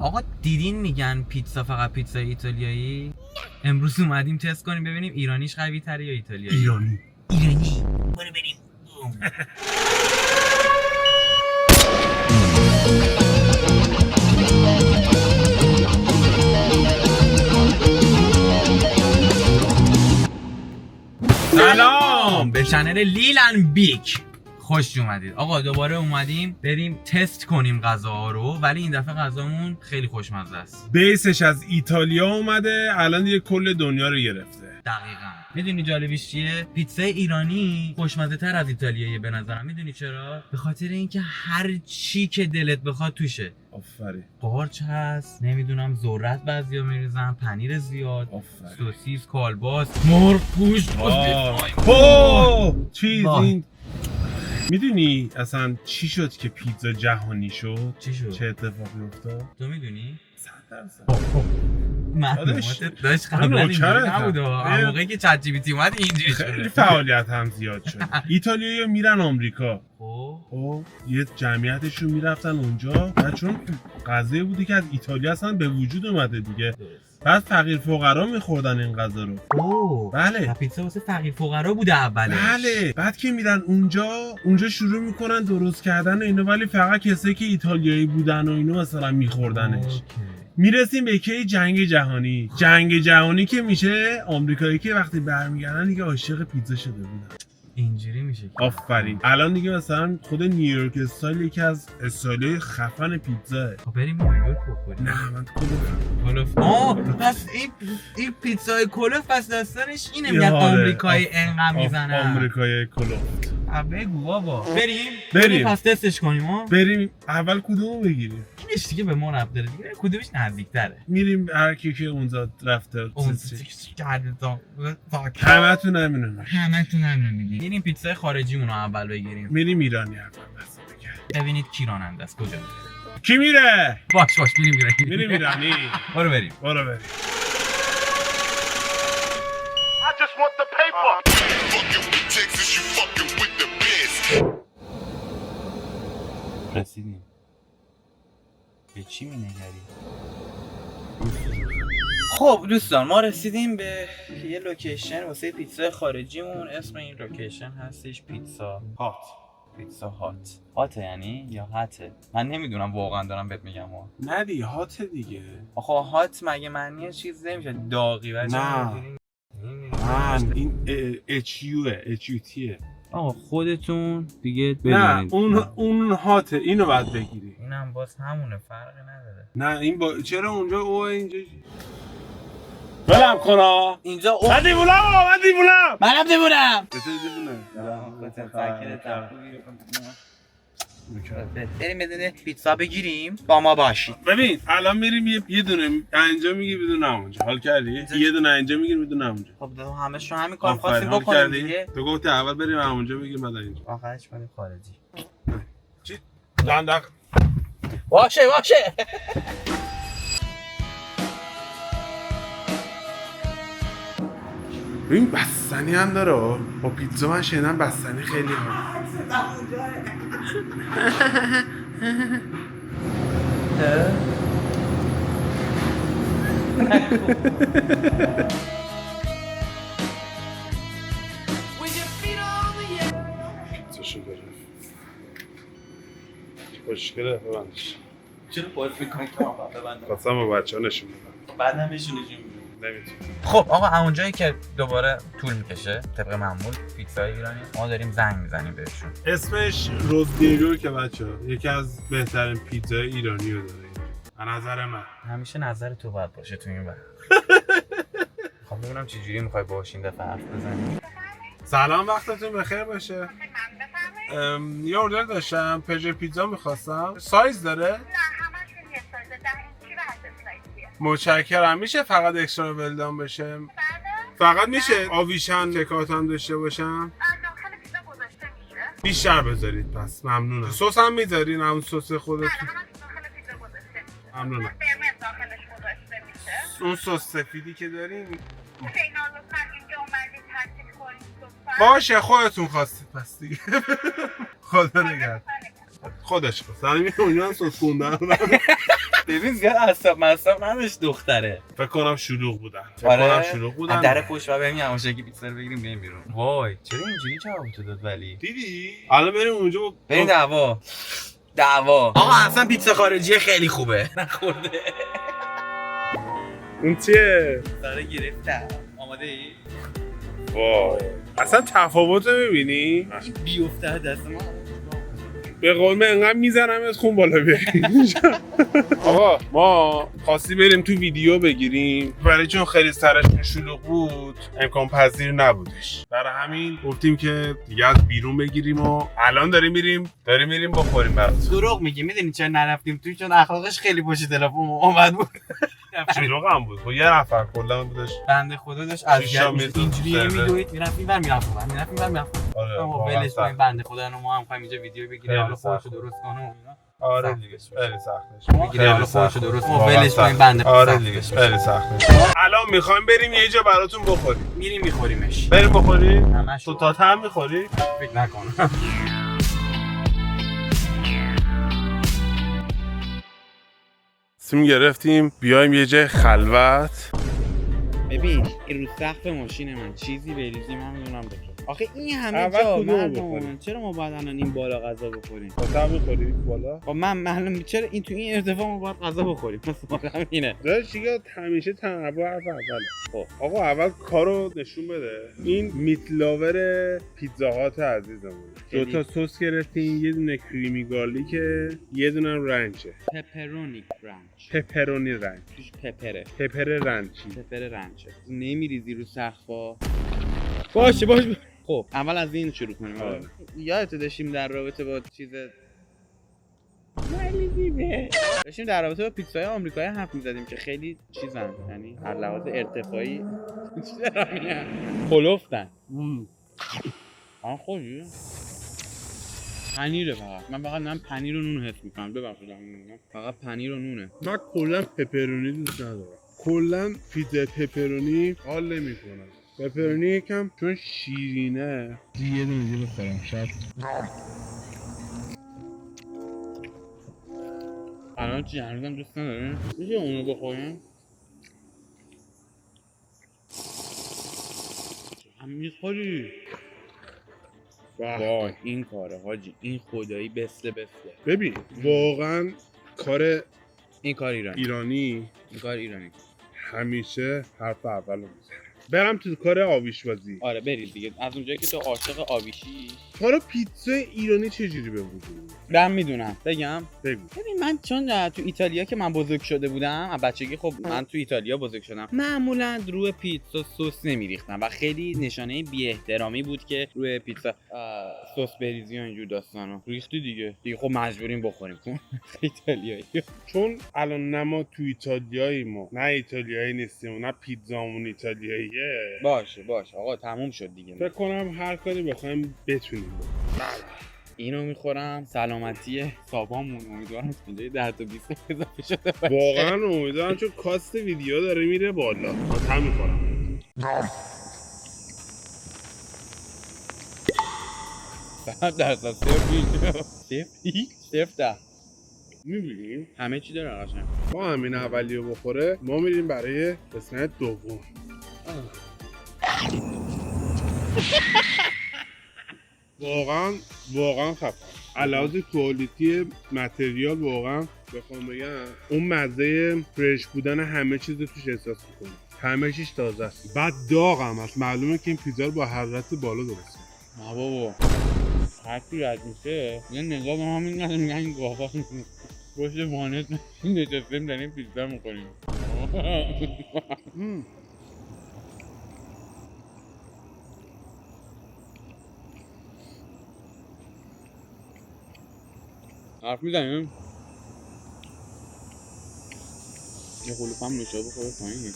آقا دیدین میگن پیتزا فقط پیتزا ایتالیایی؟ امروز اومدیم تست کنیم ببینیم ایرانیش قوی تره یا ایتالیایی. ایرانی برو بریم. سلام به چنل لیلن بیک خوش اومدید. آقا دوباره اومدیم بریم تست کنیم غذاها رو، ولی این دفعه غذامون خیلی خوشمزه است. بیسش از ایتالیا اومده، الان دیگه کل دنیا رو گرفته. دقیقاً. میدونی جالبیش چیه؟ پیتزای ایرانی خوشمزه تر از ایتالیایی به نظرم. میدونی چرا؟ به خاطر اینکه هر چی که دلت بخواد توشه. آفرین. قارچ هست، نمیدونم ذرت بعضیا میریزن، پنیر زیاد، آفرین. سوسیس، کالباس، مرغ گوشت. چیز این میدونی اصلا چی شد که پیتزا جهانی شد؟ چی شد؟ چه اتفاقی افتاد؟ تو میدونی؟ 100%. معلوماتت داشت قبلا اینجوری نبود. اون موقعی که چت جی پی تی اومد اینجوری خیلی شد. فعالیت هم زیاد شد. ایتالیایی‌ها میرن آمریکا. خب یه جمعیتشون میرفتن اونجا و چون غذایی بودی که از ایتالیا اصلا به وجود اومده دیگه، بعد فقیر فقرا میخوردن این غذا رو. بله. پیتزا واسه فقیر فقرا بوده اولش. بله. بعد که میرن اونجا شروع میکنن درست کردن اینو، ولی فقط کسایی که ایتالیایی بودن و اینو مثلا میخوردنش. میرسیم به کی؟ جنگ جهانی که میشه، آمریکایی که وقتی برمیگردن دیگه عاشق پیتزا شده بودن. اینجوری میشه. آفرین. الان دیگه مثلا خود نیویورک استایل یکی از استایل‌های خفن پیتزاه. خب بریم نیویورک بخوریم. نه من کلوف. پس این پیتزای کلوف پس داستانش اینه، میگن آمریکایی انقدر میزنن. آمریکایی کلوف. بگو بابا. بریم پس تستش کنیم ها. بریم. اول کدومو بگیریم؟ اینش دیگه به ما ربط داره دیگه. کدومش نزدیک‌تره؟ میریم هر کی که اونجا رفته. همتون همینو میگی. بریم پیتزای خارجیمون رو اول بگیریم. میریم ایرانی اول ببینید کی راننده است، کجا کی میره؟ باش میریم ایرانی. برو بریم. I just want the paper. Fucking with Texas, you fucking with the best. رسیدیم. به چی می‌نگری؟ خب دوستان ما رسیدیم به یه لوکیشن واسه پیتزا خارجیمون. اسم این لوکیشن هستش پیتزا هات. هاته یعنی یا هاته؟ من نمیدونم واقعا، دارم بهت میگم. نه دیگه هات دیگه. آخه هات مگه معنی چیز نمیشه داغی؟ نه این HUTه. آقا خودتون دیگه نه بدونید. اون هاته، اینو باید بگیری. اینم باز همونه، فرقی نداره. نه این چرا اونجا اینجا بلم کنا اینجا من دیوونم منم دیوونم. بریم بدون پیتزا بگیریم، با ما باشید. ببین الان میریم یه دونه اینجا میگی بدون اونجا. حال کردی؟ یه دونه اینجا میگیریم بدون اونجا. خب دو همش رو همین کار خواستیم بکنیم دیگه. تو گفتی اول بریم اونجا بگیریم بعد اینجا. آخرش بریم خارجی. چی؟ دندق باشه این بستنی هم داره. با پیتزا من شنیدم بستنی خیلی هم. پیتزاشو گرفت. خوشگله ببندش. چرا باز میکنی که آقا ببندم؟ خواستم با بچه ها نشون بدم. بعد هم بهشون نشون میدم. نمیتونم. خب آقا اونجایی که دوباره طول میکشه طبق معمول پیتزای ایرانی، ما داریم زنگ میزنیم بهشون. اسمش روزدیرو که بچه‌ها یکی از بهترین پیتزای ایرانی رو داره. به نظر من همیشه نظر تو باید باشه تو این وقت. خب ببینم چه جوری میخوای باهاش این دفعه حرف بزنی. سلام، وقتتون بخیر باشه. یه اوردر داشتم، پژ پیتزا می‌خواستم. سایز داره؟ نه همشون یه سایزه. 10 اینچی و 8 سایزیه. متشکرم. میشه فقط اکسترا ولدان بشه؟ بله. فقط میشه آویشن تکات هم داشته باشم؟ داخل پیتزا گذاشته میشه. بیشتر بذارید پس. ممنونم. سس هم میذارین همون سس خودتون؟ همش داخل پیتزا گذاشته میشه. ممنونم. قرمز داخلش گذاشته میشه. اون سس سفیدی که دارین؟ اینا لطفاً اینجا اومدید ترتیب کنید لطفاً. باشه خودتون خواستید پس دیگه. خدا نگهدار. خودش خواست. همین اونجا هم سس خوندن. ببین زیاد مصرف نداشت دختره. فکر کنم شلوغ بودن. از در پشت و بریم یواشکی پیتزا رو بگیریم بریم بیرون. وای چرا اینجوری جواب تو داد ولی؟ دیدی؟ حالا بریم اونجا بریم دعوا. آقا اصلا پیتزا خارجی خیلی خوبه. نخورده. اون چیه؟ داره گرفتم. آماده ای؟ وای اصلا تفاوت رو میبینی؟ این بیفته دست ما. به قول من انقدر میزنم از خون بالا بیاریم. آقا ما خواستی بریم تو ویدیو بگیریم ولی چون خیلی سرشون شلوغ بود امکان پذیر نبودش. برای همین گفتیم که دیگه از بیرون بگیریم و الان داریم میریم بخوریم برات. دروغ میگی. میدونی چرا نرفتیم توی؟ چون اخلاقش خیلی پشت تلفن اومد بود. شلوغ هم بود. خب یه نفر کلا بودش. بنده خدا داشت اذیت می‌شد. اینجوری سرور. میدوید میرفتیم میرفتیم. آره ما ولش کنیم بنده خدا رو ما هم می‌خوایم اینجا ویدیو بگیریم حالا خودشو درست کنه و اینا. آره سخت دیگه دیگه. خیلی سختش. بگیره حالا خودشو درست کنه ولش کنیم بنده خدا. آره دیگه خیلی سختش. الان می‌خوایم بریم یه جا براتون بخوریم. میریم میخوریمش. بریم بخوریم؟ همش تو تا هم می‌خوری؟ فکر نکنم. سیم گرفتیم بیایم یه جای خلوت. ببین این رو سقف ماشین من چیزی بریزی من میدونم بکن. آخه این همه اول جا کدومو مردم بخوریم؟ چرا ما باید الان این بالا غذا بخوریم؟ تا می‌خوری بالا؟ خب من معلوم چرا این تو این ارتفاع ما باید غذا بخوریم؟ مثلا اینه. داشت دیگه همیشه تنوع حرف اوله. خب آقا اول کارو نشون بده. این میت لاور پیتزا هات عزیزمون. دو تا سس گرفتیم، یه دونه کریمی گارلیکه، یه دونه رنچه. پپرونی رنچ. پپرونی رنچ. توش پپره. پپر رنچی. پپر رنچه. نمیریزی رو سقفا. باشه. خب اول از این شروع کنیم. آره. یادت داشتیم در رابطه با چیز داشتیم در رابطه با پیتزای آمریکایی حرف می‌زدیم که خیلی چیزن، یعنی هر لحاظ ارتفاعی خلوفتن. خوبی؟ پنیره فقط. من فقط پنیر و نون حس می‌کنم. ببخشید فقط پنیر و نونه. من کلا پپرونی دوست ندارم. کلا پیتزا پپرونی حال نمی‌کنم. پپرونی یکم چون شیرینه. یه دونه دیگه بخورم شاید. الان چی هنوزم دوست نداریم؟ میشه اونو بخوریم؟ هم میخوری؟ وای این کاره حاجی، این خدایی بسته. ببین واقعا کار این کار ایرانی. این کار ایرانی. همیشه حرف اولو میزنه. برم تو کار آویش‌بازی. آره برید دیگه. از اونجایی که تو عاشق آویشی. کار پیتزا ایرانی چجوری به وجود اومد؟ من میدونم. بگم؟ بگو. ببین من چون تو ایتالیا که من بزرگ شده بودم، از بچگی خب من تو ایتالیا بزرگ شدم، معمولا روی پیتزا سس نمیریختن و خیلی نشانه بی احترامی بود که روی پیتزا سس بریزی و اینجور داستانا. ریختی دیگه خب مجبوریم بخوریم. ایتالیایی. چون الان نه ما تو ایتالیاییم، نه ایتالیایی نیستیم، نه پیتزامون ایتالیاییه. باشه آقا تموم شد دیگه. فکر کنم هر کاری بخوایم بتونیم. اینو میخورم سلامتی سابامون. امیدوارم اینجای 10 تا 20 اضافه شده باشه. واقعا امیدوارم چون کاست ویدیو داره میره بالا. من میخورم. درصد صفر میبینیم همه چی داره قشنگ. با همین اولیو بخوره ما میریم برای قسمت دوم. واقعا خفن. علاوه کوالیتی متریال واقعا بخوام بگم اون مزه فرش بودن همه چیز توش احساس میکنی. همه چیز تازه است. بعد داغ هم هست. معلومه که این پیتزا رو با حرارت بالا درست کنه. نه بابا هر کی رد میشه یه نگاه به ما میندازه میگن این گاوا پشت وانت نشستیم داریم پیتزا میکنیم. حرف میزنیم یه خلوف هم نوشا بخوره پایین.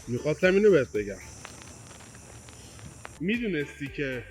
میخواستم اینو بهت بگم. میدونستی که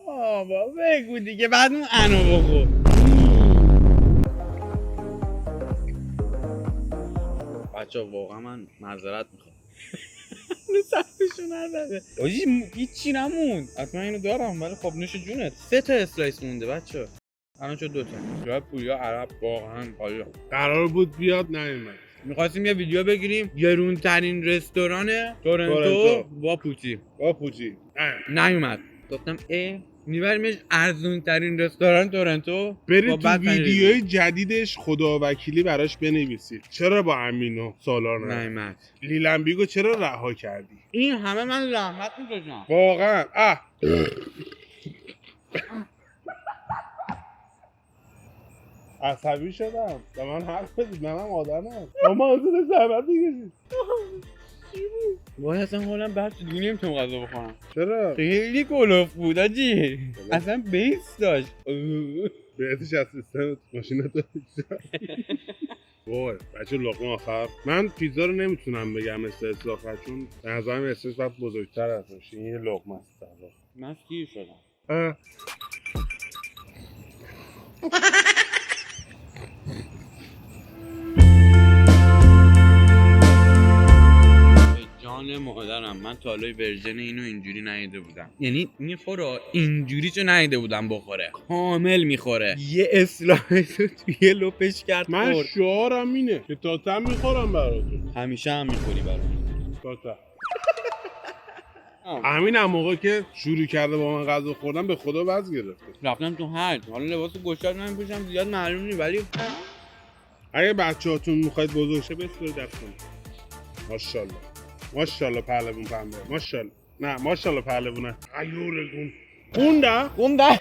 بابا بگو دیگه بعد اون انو بخور. بچه واقعا من معذرت میخوام. رو سختشو نداره هیچی نمون. حتما اینو دارم ولی خب نوش جونت. 3 تا اسلایس مونده بچه. الان شد 2 تا. جای پولیا عرب واقعا حالا. قرار بود بیاد نیومد. می‌خواستیم یه ویدیو بگیریم گرون‌ترین رستوران تورنتو با پوچی. با پوچی. نیومد. گفتم میبریمش ارزون‌ترین رستوران تورنتو. برید تو ویدیوی جدیدش خداوکیلی براش بنویسید. چرا با امینو سالار نیومد. لیلنبیگو چرا رها کردی؟ این همه من زحمت می‌کشم. واقعا عصبی شدم. به من حرف بدید، منم آدمم. اما از این زحمت می‌کشید. وای اصلا حالم بد شد دیگه نمیتونم غذا بخورم. چرا؟ خیلی کلوف بود آجی. اصلا بیس داشت. بهتش از سیستم ماشینت وای بچه لقمه آخر. من پیتزا رو نمیتونم بگم استرس آخر، چون به نظرم استرس باید بزرگتر از باشه. این یه لقمه است در واقع. من گیر شدم. جان مادرم من تا حالا ورژن اینو اینجوری ندیده بودم. یعنی میخوره اینجوری چه ندیده بودم بخوره. کامل میخوره. یه اسلایس رو توی لپش کرد. من شعارم اینه که تاتم میخورم براتون. همیشه هم میخوری برام. تاتم. همین هم موقع که شروع کرده با من غذا خوردن به خدا وز گرفته. رفتم تو حج. حالا لباس گشاد نمیپوشم زیاد معلوم نیست، ولی اگه بچه‌هاتون میخواید بزرگ شه بسپرید دستتون. ماشاءالله. ماشاءالله پهلوون پنبه. ماشاءالله. نه ماشاءالله پهلوونه. ایورگون. خونده.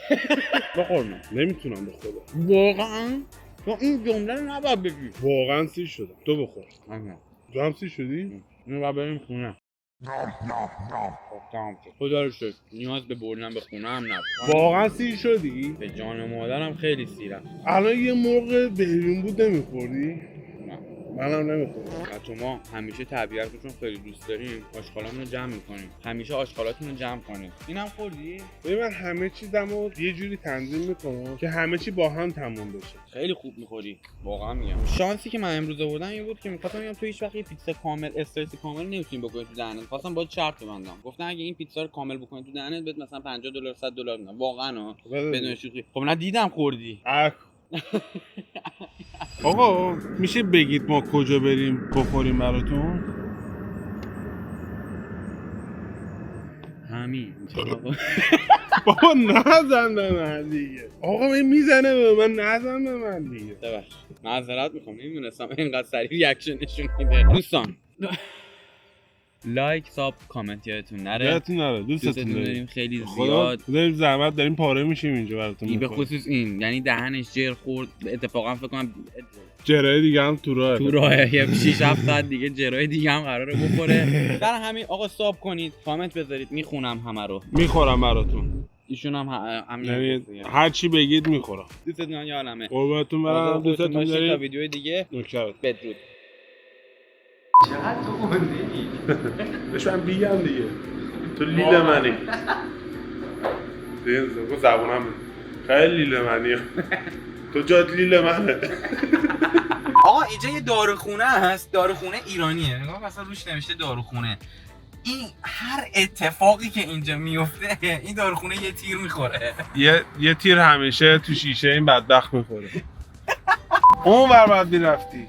بخورم. نمیتونم به خدا. واقعا تو این جمله رو نباید بگی. واقعا سیر شدم. تو بخور. آها. تو هم سیر شدی؟ اینو باید بریم خونه. خدا رو شکر نیاز به بردن به خونه هم نبود. واقعا سیر شدی؟ به جان مادرم خیلی سیرم. الان یه مرغ بریون بود نمیخوردی؟ منم نمیخورم. حتی ما همیشه طبیعت رو چون خیلی دوست داریم آشغالامون رو جمع میکنیم. همیشه آشغالاتون رو جمع کنیم. اینم خوردی؟ ببین من همه چیزمو یه جوری تنظیم میکنم که همه چی با هم تموم بشه. خیلی خوب میخوری واقعا میگم. شانسی که من امروز آوردم این بود که میخواستم بگم تو هیچ وقت یه پیتزا کامل استرس کامل نمیتونی بکنی تو دهنت. خواستم باید شرط ببندم. گفتن اگه این پیتزا رو کامل بکنی تو دهنت بهت مثلا $50 $100 میدم. واقعا بدون شوخی. خب ندیدم خوردی. آقا میشه بگید ما کجا بریم بخوریم براتون؟ همین. بابا نزن به من دیگه. آقا این میزنه به من، نزن به من دیگه. ببخشید معذرت میخوام نمیدونستم اینقدر سریع ریاکشن نشون میده. دوستان لایک ساب کامنت یادتون نره. دوستتون داریم خیلی زیاد. داریم زحمت داریم پاره میشیم اینجا براتون. به خصوص این یعنی دهنش جر خورد اتفاقا فکر کنم جرای دیگه هم تو راه یه 6 7 ساعت دیگه جرای دیگه هم قراره بخوره. در همین آقا ساب کنید کامنت بذارید میخونم همه رو. میخورم براتون. ایشون هم همین یعنی هر چی بگید میخورم. دوستتون یارمه. قربونتون برم. دوستتون داریم. تا ویدیو دیگه نکرد. بدرود. چقدر تو خوندی؟ بهش من بیگم دیگه. تو لیل منی. دیگه زبونم خیلی لیل منی. تو جات لیل منه. آقا اینجا یه داروخونه هست. داروخونه ایرانیه. نگاه مثلا روش نوشته داروخونه. این هر اتفاقی که اینجا میفته این داروخونه یه تیر میخوره. یه تیر همیشه تو شیشه این بدبخت میخوره. اون ور باید میرفتی.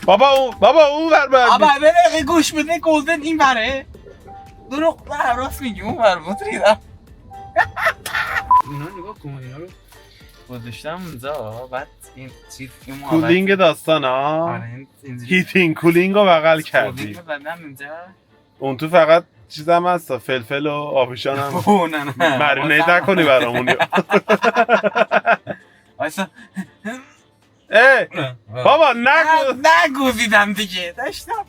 بابا اون ور باید. آبا بره گوش بده گلدن این بره. دروغ راست میگی اون ور بود ریدم. اینا نگاه کن اینا رو گذاشتم اونجا بعد این چیز این محبت کولینگ داستان ها. هیتینگ کولینگ رو بغل کردی. اون تو فقط چیزم هست فلفل و آبیشان هم مرینیت نکنی برامون. بابا نگو. نگوزیدم دیگه داشتم